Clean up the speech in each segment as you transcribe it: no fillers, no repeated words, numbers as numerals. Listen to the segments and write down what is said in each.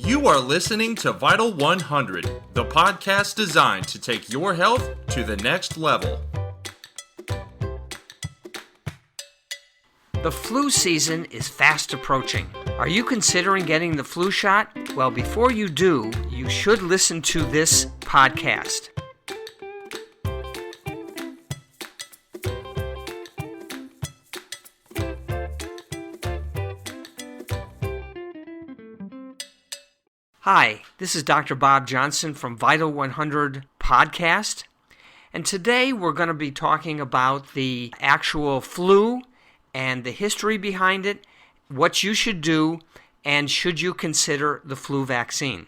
You are listening to Vital 100, the podcast designed to take your health to the next level. The flu season is fast approaching. Are you considering getting the flu shot? Well, before you do, you should listen to this podcast. Hi, this is Dr. Bob Johnson from Vital 100 Podcast, and today we're going to be talking about the actual flu and the history behind it, what you should do, and should you consider the flu vaccine.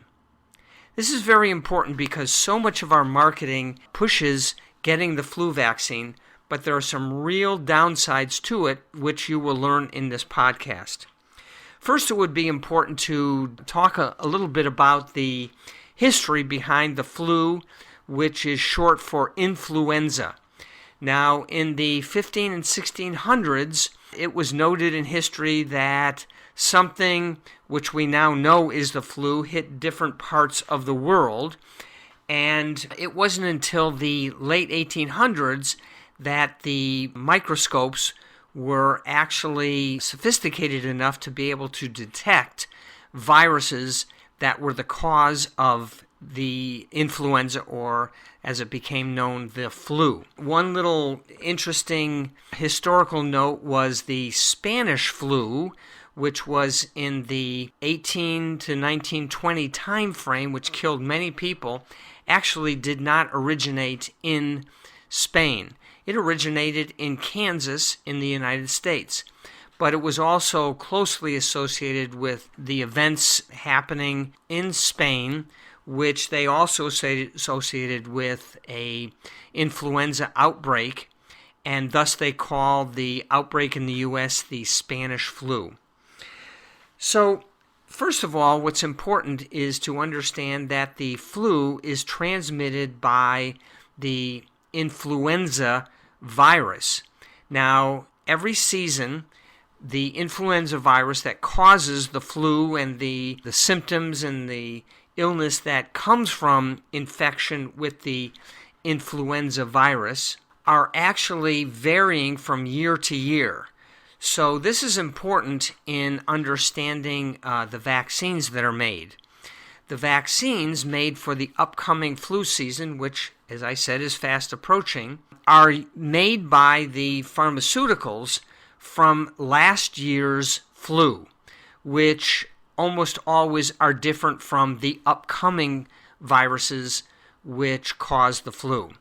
This is very important because so much of our marketing pushes getting the flu vaccine, but there are some real downsides to it, which you will learn in this podcast. First, it would be important to talk a little bit about the history behind the flu, which is short for influenza. Now, in the 15 and 1600s, it was noted in history that something which we now know is the flu hit different parts of the world, and it wasn't until the late 1800s that the microscopes were actually sophisticated enough to be able to detect viruses that were the cause of the influenza, or as it became known, the flu. One little interesting historical note was the Spanish flu, which was in the 18 to 1920 time frame, which killed many people, actually did not originate in Spain. It originated in Kansas in the United States, but it was also closely associated with the events happening in Spain, which they also associated with a influenza outbreak, and thus they call the outbreak in the U.S. the Spanish flu. So, first of all, what's important is to understand that the flu is transmitted by the influenza virus. Now, every season, the influenza virus that causes the flu and the symptoms and the illness that comes from infection with the influenza virus are actually varying from year to year. So this is important in understanding the vaccines that are made. The vaccines made for the upcoming flu season, which, as I said, is fast approaching, are made by the pharmaceuticals from last year's flu, which almost always are different from the upcoming viruses which cause the flu.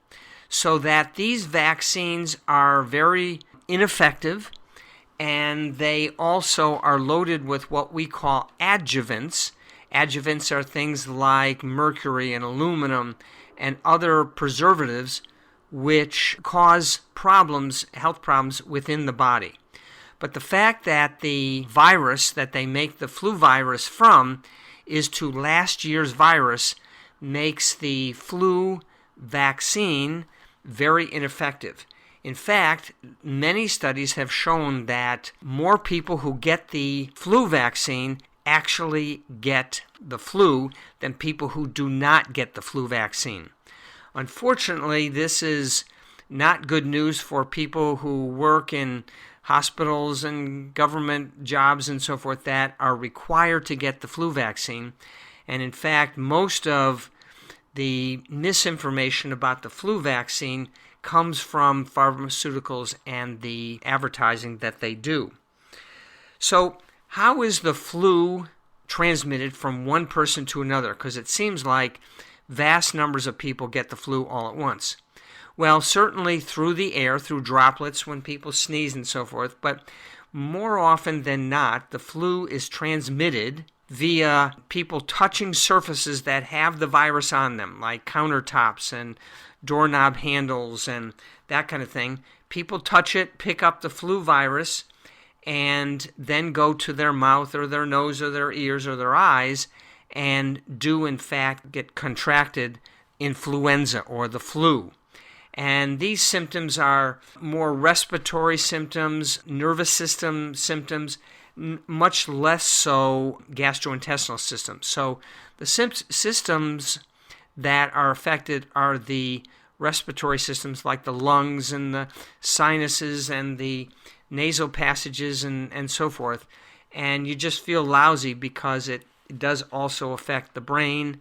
So that these vaccines are very ineffective, and they also are loaded with what we call adjuvants. Adjuvants are things like mercury and aluminum and other preservatives which cause problems, health problems within the body. But the fact that the virus that they make the flu virus from is to last year's virus makes the flu vaccine very ineffective. In fact, many studies have shown that more people who get the flu vaccine actually get the flu than people who do not get the flu vaccine. Unfortunately, this is not good news for people who work in hospitals and government jobs and so forth that are required to get the flu vaccine. And in fact, most of the misinformation about the flu vaccine comes from pharmaceuticals and the advertising that they do. So, how is the flu transmitted from one person to another? Because it seems like vast numbers of people get the flu all at once. Well, certainly through the air, through droplets when people sneeze and so forth, but more often than not, the flu is transmitted via people touching surfaces that have the virus on them, like countertops and doorknob handles and that kind of thing. People touch it, pick up the flu virus, and then go to their mouth or their nose or their ears or their eyes and do in fact get contracted influenza or the flu. And these symptoms are more respiratory symptoms, nervous system symptoms, much less so gastrointestinal systems. So the systems that are affected are the respiratory systems like the lungs and the sinuses and the nasal passages and so forth. And you just feel lousy because it does also affect the brain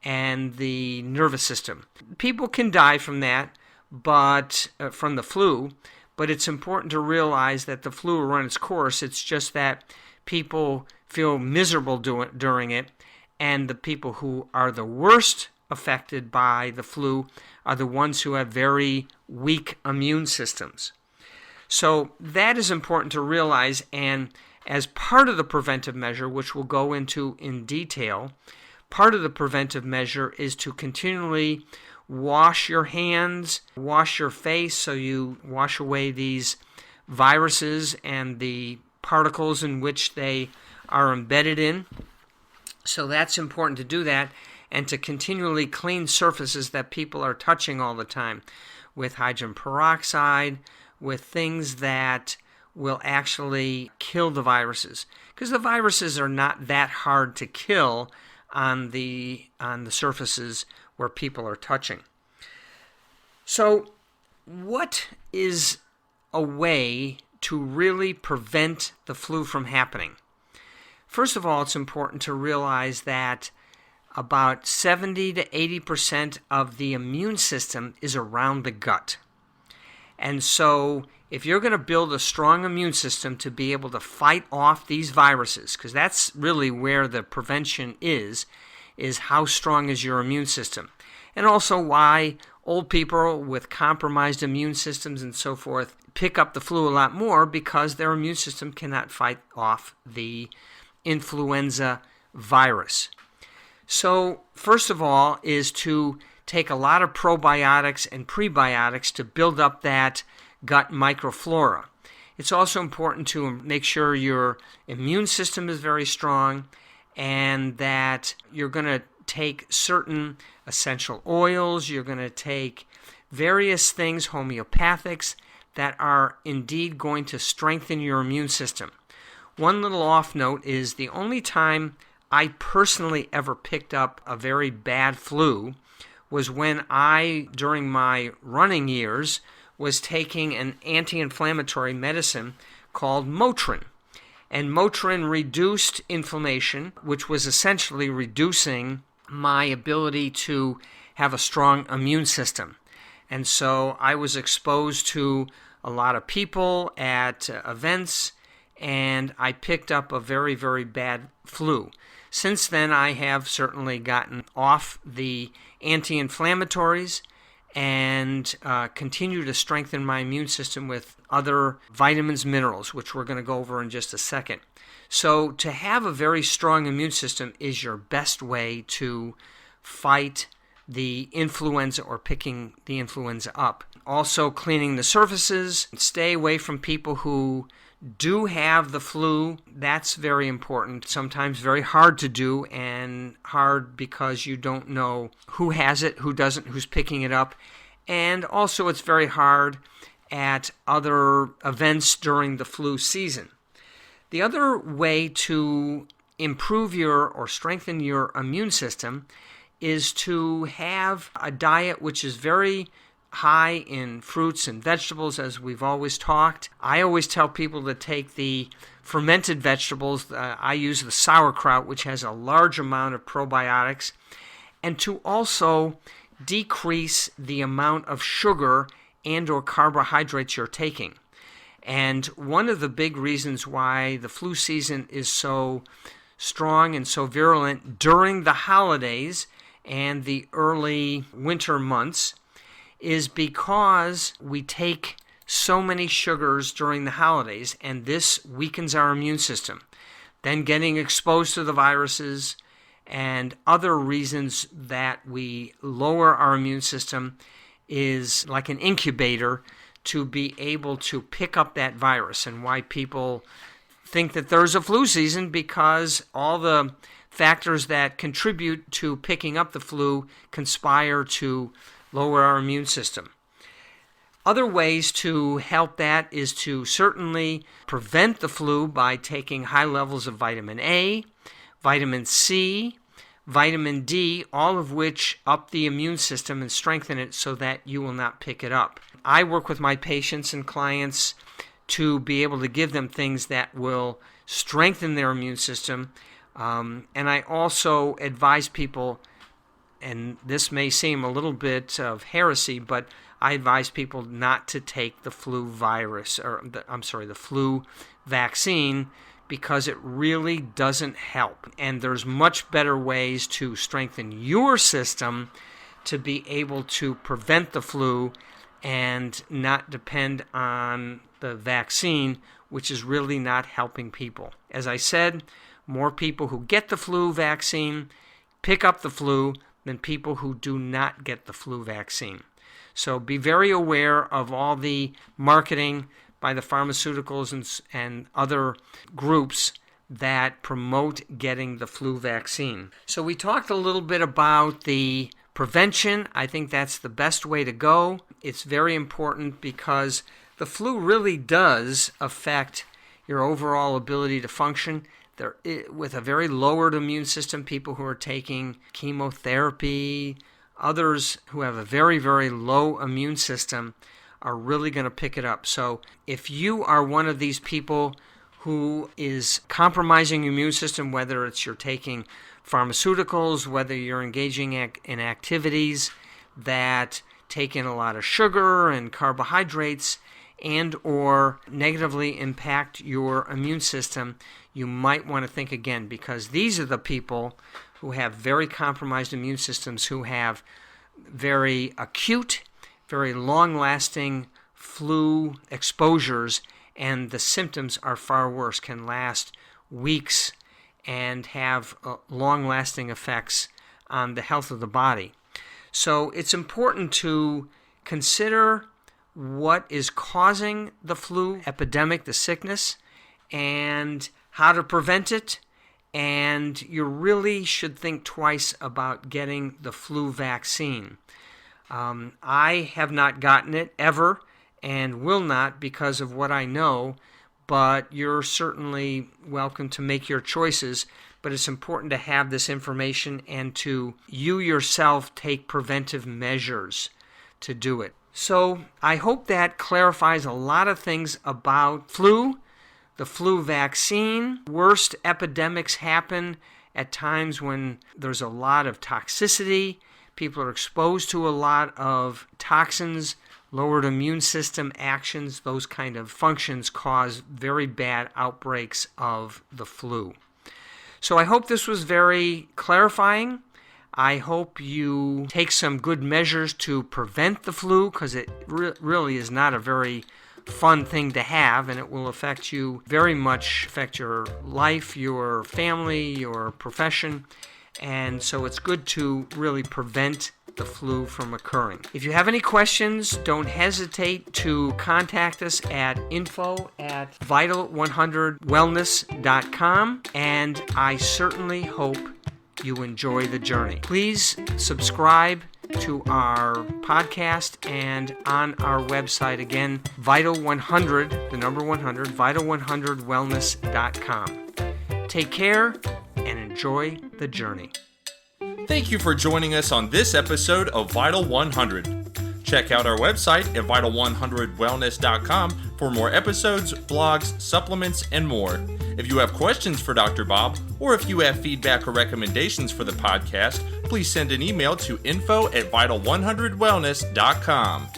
and the nervous system. People can die from that, but from the flu, but it's important to realize that the flu will run its course. It's just that people feel miserable during it, and the people who are the worst affected by the flu are the ones who have very weak immune systems. So that is important to realize, and as part of the preventive measure, which we'll go into in detail, part of the preventive measure is to continually wash your hands, wash your face, so you wash away these viruses and the particles in which they are embedded in. So that's important to do that, and to continually clean surfaces that people are touching all the time with hydrogen peroxide, with things that will actually kill the viruses, because the viruses are not that hard to kill on the surfaces where people are touching. So what is a way to really prevent the flu from happening? First of all, it's important to realize that about 70 to 80% of the immune system is around the gut. And so if you're going to build a strong immune system to be able to fight off these viruses, because that's really where the prevention is how strong is your immune system. And also why old people with compromised immune systems and so forth pick up the flu a lot more, because their immune system cannot fight off the influenza virus. So first of all is to take a lot of probiotics and prebiotics to build up that gut microflora. It's also important to make sure your immune system is very strong, and that you're going to take certain essential oils, you're going to take various things, homeopathics, that are indeed going to strengthen your immune system. One little off note is the only time I personally ever picked up a very bad flu was when I, during my running years, was taking an anti-inflammatory medicine called Motrin. And Motrin reduced inflammation, which was essentially reducing my ability to have a strong immune system. And so I was exposed to a lot of people at events, and I picked up a very, very bad flu. Since then, I have certainly gotten off the anti-inflammatories and continue to strengthen my immune system with other vitamins, minerals, which we're going to go over in just a second. So to have a very strong immune system is your best way to fight the influenza or picking the influenza up. Also cleaning the surfaces. Stay away from people who do have the flu. That's very important. Sometimes very hard to do, and hard because you don't know who has it, who doesn't, who's picking it up. And also it's very hard at other events during the flu season. The other way to improve your or strengthen your immune system is to have a diet which is very high in fruits and vegetables, as we've always talked. I always tell people to take the fermented vegetables. I use the sauerkraut, which has a large amount of probiotics, and to also decrease the amount of sugar and or carbohydrates you're taking. And one of the big reasons why the flu season is so strong and so virulent during the holidays and the early winter months is because we take so many sugars during the holidays, and this weakens our immune system. Then getting exposed to the viruses and other reasons that we lower our immune system is like an incubator to be able to pick up that virus, and why people think that there's a flu season, because all the factors that contribute to picking up the flu conspire to lower our immune system. Other ways to help that is to certainly prevent the flu by taking high levels of vitamin A, vitamin C, vitamin D, all of which up the immune system and strengthen it so that you will not pick it up. I work with my patients and clients to be able to give them things that will strengthen their immune system. And I also advise people, and this may seem a little bit of heresy, but I advise people not to take the flu the flu vaccine, because it really doesn't help. And there's much better ways to strengthen your system to be able to prevent the flu and not depend on the vaccine, which is really not helping people. As I said, more people who get the flu vaccine pick up the flu than people who do not get the flu vaccine. So be very aware of all the marketing by the pharmaceuticals and other groups that promote getting the flu vaccine. So we talked a little bit about the prevention. I think that's the best way to go. It's very important because the flu really does affect your overall ability to function. With a very lowered immune system, people who are taking chemotherapy, others who have a very, very low immune system are really going to pick it up. So if you are one of these people who is compromising your immune system, whether it's you're taking pharmaceuticals, whether you're engaging in activities that take in a lot of sugar and carbohydrates and or negatively impact your immune system, you might want to think again, because these are the people who have very compromised immune systems, who have very acute, very long-lasting flu exposures, and the symptoms are far worse, can last weeks and have long-lasting effects on the health of the body. So it's important to consider what is causing the flu epidemic, the sickness, and how to prevent it. And you really should think twice about getting the flu vaccine. I have not gotten it ever and will not because of what I know, but you're certainly welcome to make your choices. But it's important to have this information and to you yourself take preventive measures to do it. So I hope that clarifies a lot of things about flu, the flu vaccine. Worst epidemics happen at times when there's a lot of toxicity. People are exposed to a lot of toxins, lowered immune system actions. Those kind of functions cause very bad outbreaks of the flu. So I hope this was very clarifying. I hope you take some good measures to prevent the flu, because it really is not a very fun thing to have, and it will affect you very much, affect your life, your family, your profession. And so it's good to really prevent the flu from occurring. If you have any questions, don't hesitate to contact us at info@vital100wellness.com, and I certainly hope you enjoy the journey. Please subscribe to our podcast and on our website, again, Vital100, the number 100, Vital100wellness.com. Take care and enjoy the journey. Thank you for joining us on this episode of Vital 100. Check out our website at Vital100wellness.com for more episodes, blogs, supplements, and more. If you have questions for Dr. Bob, or if you have feedback or recommendations for the podcast, please send an email to info@Vital100wellness.com.